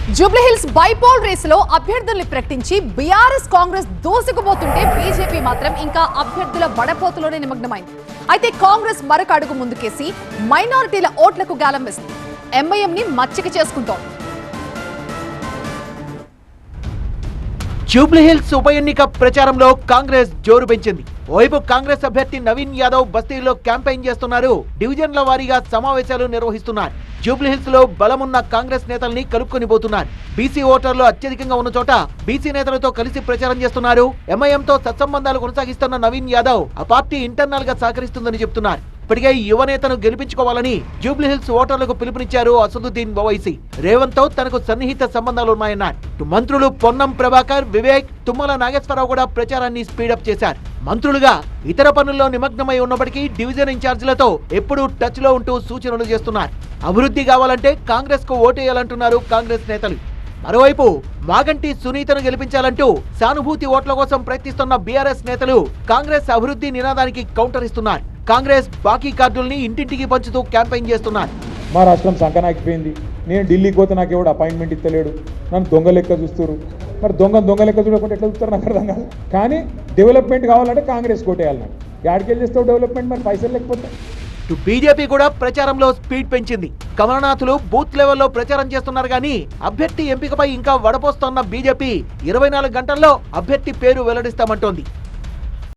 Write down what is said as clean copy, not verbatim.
Jubilee Hills bypoll రేసులో అభ్యర్థుల్ని ప్రకటించి బీఆర్ఎస్ కాంగ్రెస్ దూసుకుపోతుంటే బీజేపీ మాత్రం ఇంకా అభ్యర్థుల వడపోతులోనే నిమగ్నమైంది. అయితే కాంగ్రెస్ మరొక అడుగు ముందుకేసి మైనారిటీల ఓట్లకు గాలం వేసింది. ఎంఐఎం ని మచ్చిక చేసుకుంటోంది. జూబ్లీహిల్స్ ఉప ఎన్నిక ప్రచారంలో కాంగ్రెస్ జోరు పెంచింది. ఓవైపు కాంగ్రెస్ అభ్యర్థి నవీన్ యాదవ్ బస్తీలో క్యాంపెయిన్ చేస్తున్నారు. డివిజన్ల వారీగా సమావేశాలు నిర్వహిస్తున్నారు. జూబ్లీహిల్స్ లో బలమున్న కాంగ్రెస్ నేతల్ని కలుపుకొని పోతున్నారు. బీసీ ఓటర్లు అత్యధికంగా ఉన్న చోట బీసీ నేతలతో కలిసి ప్రచారం చేస్తున్నారు. ఎంఐఎంతో సత్సంబంధాలు కొనసాగిస్తున్న నవీన్ యాదవ్ ఆ పార్టీ ఇంటర్నల్ గా సహకరిస్తుందని చెప్తున్నారు. ఇప్పటికే యువనేతను గెలిపించుకోవాలని జూబ్లీహిల్స్ ఓటర్లకు పిలుపునిచ్చారు అసదుద్దీన్ ఓవైసీ. రేవంత్ తో తనకు సన్నిహిత సంబంధాలున్నాయన్నారు. మంత్రులు పొన్నం ప్రభాకర్, వివేక్, తుమ్మల నాగేశ్వరరావు కూడా ప్రచారాన్ని స్పీడప్ చేశారు. మంత్రులుగా ఇతర పనుల్లో నిమగ్నమై ఉన్నప్పటికీ డివిజన్ ఇన్ఛార్జీలతో ఎప్పుడూ టచ్ లో ఉంటూ సూచనలు చేస్తున్నారు. అభివృద్ధి కావాలంటే కాంగ్రెస్ కు ఓటేయాలంటున్నారు కాంగ్రెస్ నేతలు. మరోవైపు మాగంటి సునీతను గెలిపించాలంటూ సానుభూతి ఓట్ల కోసం ప్రయత్నిస్తున్న బీఆర్ఎస్ నేతలు కాంగ్రెస్ అభివృద్ధి నినాదానికి కౌంటర్ ఇస్తున్నారు. కాంగ్రెస్ బాకీ కార్డుల్ని ఇంటింటికి పంచుతూ క్యాంపెయిన్ చేస్తున్నారు. మా రాష్ట్రం సంకనాకిపోయింది. నేను ఢిల్లీకి పోతే నాకు ఎవడు అపాయింట్మెంట్ ఇస్తలేడు, నన్ను దొంగ లెక్క చూస్తారు. మరి దొంగ లెక్క చూడకుండా ఎట్లా చూస్తారు నాకు అర్థం కాదు. కానీ డెవలప్మెంట్ కావాలంటే కాంగ్రెస్ కోటేయాలి. నాకు యాడికెళ్ళి చేస్తావు డెవలప్మెంట్, మరి పైసలు లేకపోతే. బీజేపీ కూడా ప్రచారంలో స్పీడ్ పెంచింది. కమలనాథులు బూత్ లెవెల్లో ప్రచారం చేస్తున్నారు కానీ అభ్యర్థి ఎంపికపై ఇంకా వడపోస్తోన్న బీజేపీ 24 గంటల్లో అభ్యర్థి పేరు వెల్లడిస్తామంటోంది.